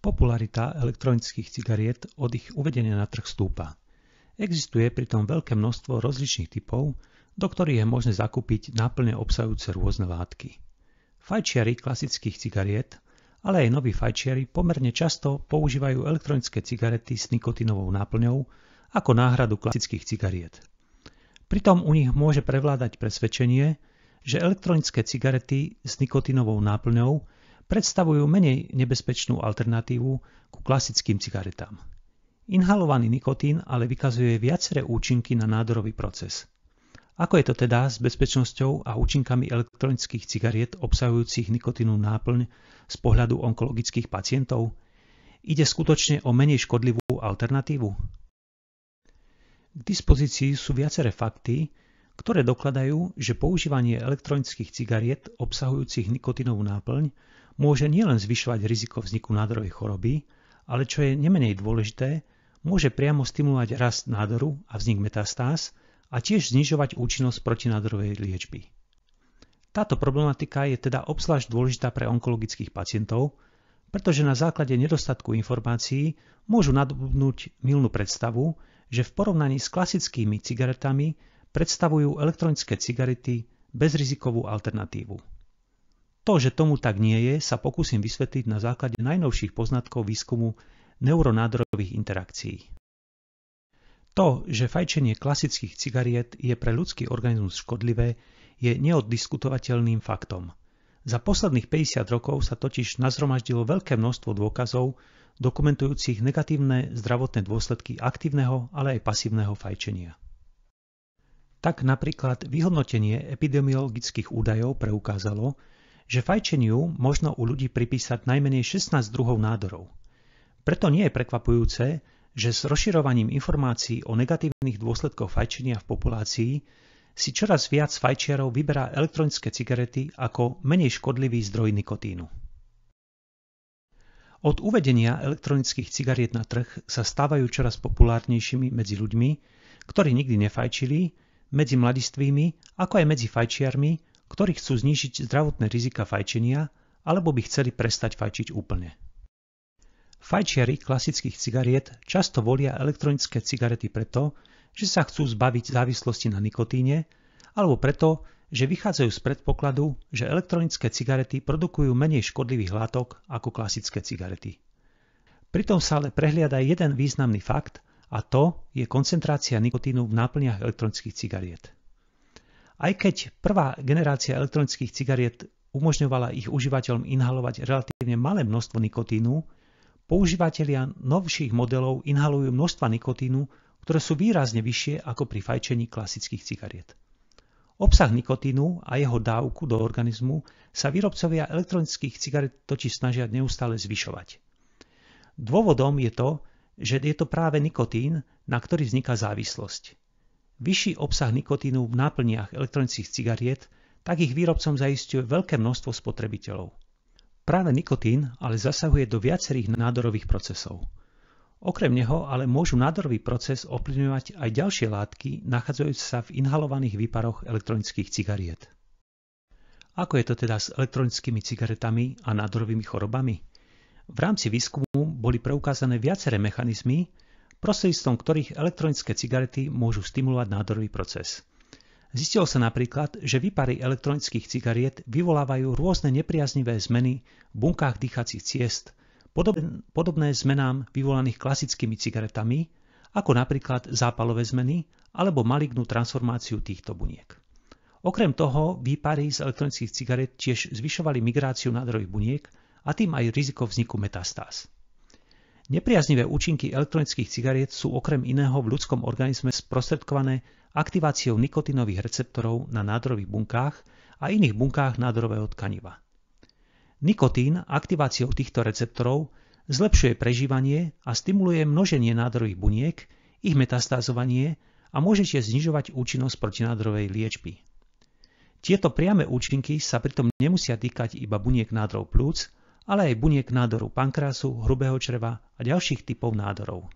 Popularita elektronických cigariet od ich uvedenia na trh stúpa. Existuje pritom veľké množstvo rozličných typov, do ktorých je možné zakúpiť náplne obsahujúce rôzne látky. Fajčiari klasických cigariet, ale aj noví fajčiari pomerne často používajú elektronické cigarety s nikotínovou náplňou ako náhradu klasických cigariet. Pritom u nich môže prevládať presvedčenie, že elektronické cigarety s nikotínovou náplňou predstavujú menej nebezpečnú alternatívu ku klasickým cigaretám. Inhalovaný nikotín ale vykazuje viaceré účinky na nádorový proces. Ako je to teda s bezpečnosťou a účinkami elektronických cigariet obsahujúcich nikotínovú náplň z pohľadu onkologických pacientov? Ide skutočne o menej škodlivú alternatívu? K dispozícii sú viaceré fakty, ktoré dokladajú, že používanie elektronických cigariet obsahujúcich nikotínovú náplň môže nielen zvyšovať riziko vzniku nádorovej choroby, ale čo je nemenej dôležité, môže priamo stimulovať rast nádoru a vznik metastáz a tiež znižovať účinnosť protinádorovej liečby. Táto problematika je teda obzvlášť dôležitá pre onkologických pacientov, pretože na základe nedostatku informácií môžu nadobudnúť mylnú predstavu, že v porovnaní s klasickými cigaretami predstavujú elektronické cigarety bezrizikovú alternatívu. To, že tomu tak nie je, sa pokúsim vysvetliť na základe najnovších poznatkov výskumu neuronádorových interakcií. To, že fajčenie klasických cigariet je pre ľudský organizmus škodlivé, je neoddiskutovateľným faktom. Za posledných 50 rokov sa totiž nazhromaždilo veľké množstvo dôkazov dokumentujúcich negatívne zdravotné dôsledky aktívneho, ale aj pasívneho fajčenia. Tak napríklad vyhodnotenie epidemiologických údajov preukázalo, že fajčeniu možno u ľudí pripísať najmenej 16 druhov nádorov. Preto nie je prekvapujúce, že s rozširovaním informácií o negatívnych dôsledkoch fajčenia v populácii si čoraz viac fajčiarov vyberá elektronické cigarety ako menej škodlivý zdroj nikotínu. Od uvedenia elektronických cigariet na trh sa stávajú čoraz populárnejšími medzi ľuďmi, ktorí nikdy nefajčili, medzi mladistvými, ako aj medzi fajčiarmi, ktorí chcú znížiť zdravotné rizika fajčenia alebo by chceli prestať fajčiť úplne. Fajčiari klasických cigariet často volia elektronické cigarety preto, že sa chcú zbaviť závislosti na nikotíne, alebo preto, že vychádzajú z predpokladu, že elektronické cigarety produkujú menej škodlivých látok ako klasické cigarety. Pritom sa ale prehliada jeden významný fakt, a to je koncentrácia nikotínu v náplniach elektronických cigariet. Aj keď prvá generácia elektronických cigariet umožňovala ich užívateľom inhalovať relatívne malé množstvo nikotínu, používatelia novších modelov inhalujú množstva nikotínu, ktoré sú výrazne vyššie ako pri fajčení klasických cigariet. Obsah nikotínu a jeho dávku do organizmu sa výrobcovia elektronických cigaret totiž snažia neustále zvyšovať. Dôvodom je to, že je to práve nikotín, na ktorý vzniká závislosť. Vyšší obsah nikotínu v náplniach elektronických cigariet tak ich výrobcom zaisťuje veľké množstvo spotrebiteľov. Práve nikotín ale zasahuje do viacerých nádorových procesov. Okrem neho ale môžu nádorový proces ovplyvňovať aj ďalšie látky nachádzajúce sa v inhalovaných výparoch elektronických cigariet. Ako je to teda s elektronickými cigaretami a nádorovými chorobami? V rámci výskumu boli preukázané viaceré mechanizmy, prostredníctvom ktorých elektronické cigarety môžu stimulovať nádorový proces. Zistilo sa napríklad, že výpary elektronických cigariet vyvolávajú rôzne nepriaznivé zmeny v bunkách dýchacích ciest, podobné zmenám vyvolaných klasickými cigaretami, ako napríklad zápalové zmeny alebo malignú transformáciu týchto buniek. Okrem toho, výpary z elektronických cigaret tiež zvyšovali migráciu nádorových buniek a tým aj riziko vzniku metastáz. Nepriaznivé účinky elektronických cigariet sú okrem iného v ľudskom organizme sprostredkované aktiváciou nikotínových receptorov na nádorových bunkách a iných bunkách nádorového tkaniva. Nikotín aktiváciou týchto receptorov zlepšuje prežívanie a stimuluje množenie nádorových buniek, ich metastázovanie a môže tiež znižovať účinnosť protinádorovej liečby. Tieto priame účinky sa pritom nemusia týkať iba buniek nádorov plúc, ale aj buniek nádoru pankreasu, hrubého čreva a ďalších typov nádorov.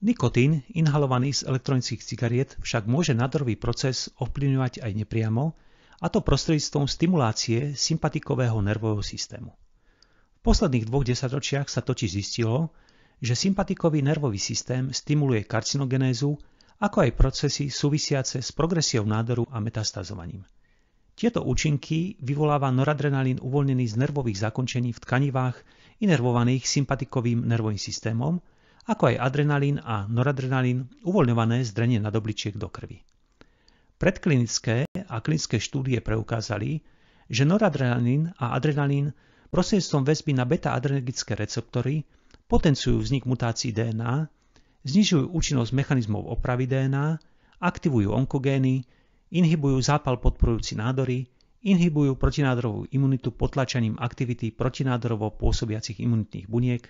Nikotín inhalovaný z elektronických cigariet však môže nádorový proces ovplyvňovať aj nepriamo, a to prostredníctvom stimulácie sympatikového nervového systému. V posledných 2 desaťročiach sa totiž zistilo, že sympatikový nervový systém stimuluje karcinogenézu, ako aj procesy súvisiace s progresiou nádoru a metastázovaním. Tieto účinky vyvoláva noradrenalín uvoľnený z nervových zakončení v tkanivách inervovaných sympatikovým nervovým systémom, ako aj adrenalín a noradrenalín uvoľňované z drene nadobličiek do krvi. Predklinické a klinické štúdie preukázali, že noradrenalín a adrenalín prostredníctvom väzby na beta-adrenergické receptory potenciujú vznik mutácií DNA, znižujú účinnosť mechanizmov opravy DNA, aktivujú onkogény, inhibujú zápal podporujúci nádory, inhibujú protinádorovú imunitu potlačaním aktivity protinádorovo pôsobiacich imunitných buniek,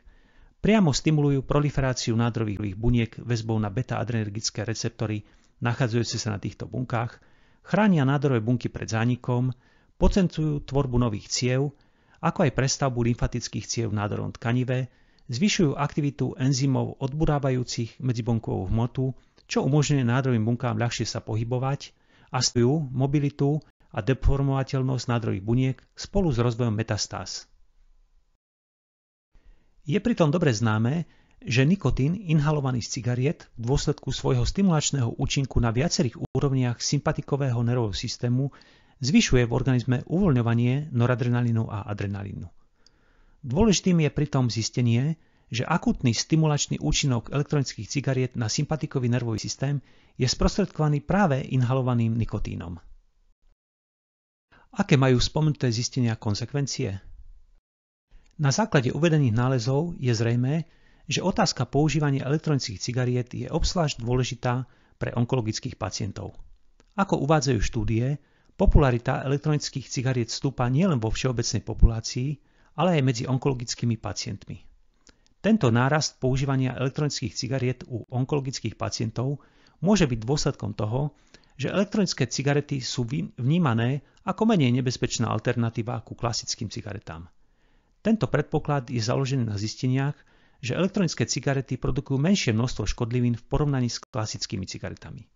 priamo stimulujú proliferáciu nádorových buniek väzbou na beta-adrenergické receptory nachádzajúce sa na týchto bunkách, chránia nádorové bunky pred zánikom, potenciujú tvorbu nových ciev, ako aj prestavbu lymfatických ciev v nádorovom tkanive, zvyšujú aktivitu enzymov odburávajúcich medzibunkovú hmotu, čo umožňuje nádorovým bunkám ľahšie sa pohybovať a stvujú mobilitu a deformovateľnosť nádorových buniek spolu s rozvojom metastáz. Je pritom dobre známe, že nikotín inhalovaný z cigariet v dôsledku svojho stimulačného účinku na viacerých úrovniach sympatikového nervového systému zvyšuje v organizme uvoľňovanie noradrenalínu a adrenalínu. Dôležitým je pritom zistenie, že akútny stimulačný účinok elektronických cigariet na sympatikový nervový systém je sprostredkovaný práve inhalovaným nikotínom. Aké majú spomenuté zistenia konsekvencie? Na základe uvedených nálezov je zrejmé, že otázka používania elektronických cigariet je obzvlášť dôležitá pre onkologických pacientov. Ako uvádzajú štúdie, popularita elektronických cigariet stúpa nielen vo všeobecnej populácii, ale aj medzi onkologickými pacientmi. Tento nárast používania elektronických cigariet u onkologických pacientov môže byť dôsledkom toho, že elektronické cigarety sú vnímané ako menej nebezpečná alternatíva ku klasickým cigaretám. Tento predpoklad je založený na zisteniach, že elektronické cigarety produkujú menšie množstvo škodlivín v porovnaní s klasickými cigaretami.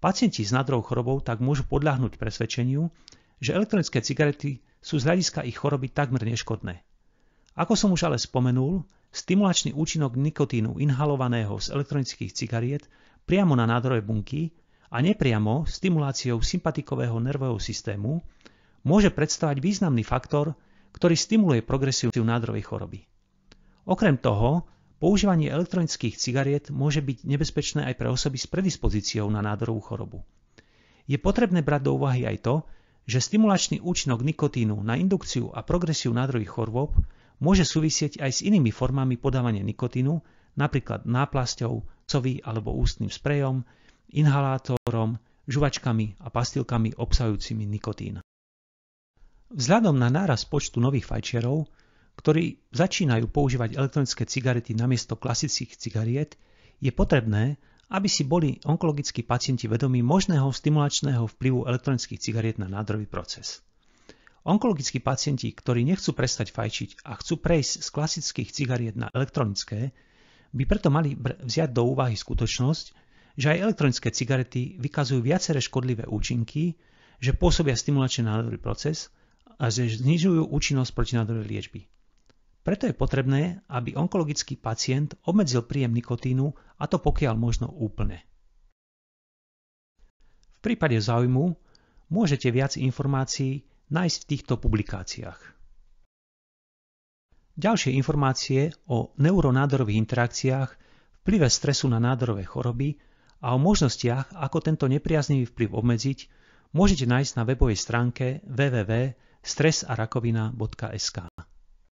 Pacienti s nádorovou chorobou tak môžu podľahnúť presvedčeniu, že elektronické cigarety sú z hľadiska ich choroby takmer neškodné. Ako som už ale spomenul, stimulačný účinok nikotínu inhalovaného z elektronických cigariet priamo na nádorové bunky a nepriamo stimuláciou sympatikového nervového systému môže predstavať významný faktor, ktorý stimuluje progresiu nádorovej choroby. Okrem toho, používanie elektronických cigariet môže byť nebezpečné aj pre osoby s predispozíciou na nádorovú chorobu. Je potrebné brať do úvahy aj to, že stimulačný účinok nikotínu na indukciu a progresiu nádorových chorôb môže súvisieť aj s inými formami podávania nikotínu, napríklad náplasťou, covy alebo ústnym sprejom, inhalátorom, žuvačkami a pastilkami obsahujúcimi nikotín. Vzhľadom na nárast počtu nových fajčiarov, ktorí začínajú používať elektronické cigarety namiesto klasických cigariet, je potrebné, aby si boli onkologickí pacienti vedomí možného stimulačného vplyvu elektronických cigariet na nádorový proces. Onkologickí pacienti, ktorí nechcú prestať fajčiť a chcú prejsť z klasických cigariet na elektronické, by preto mali vziať do úvahy skutočnosť, že aj elektronické cigarety vykazujú viaceré škodlivé účinky, že pôsobia stimulačne na nádorový proces a že znižujú účinnosť protinádorovej liečby. Preto je potrebné, aby onkologický pacient obmedzil príjem nikotínu, a to pokiaľ možno úplne. V prípade záujmu môžete viac informácií nájsť v týchto publikáciách. Ďalšie informácie o neuronádorových interakciách, vplyve stresu na nádorové choroby a o možnostiach, ako tento nepriaznivý vplyv obmedziť, môžete nájsť na webovej stránke www.stressarakovina.sk.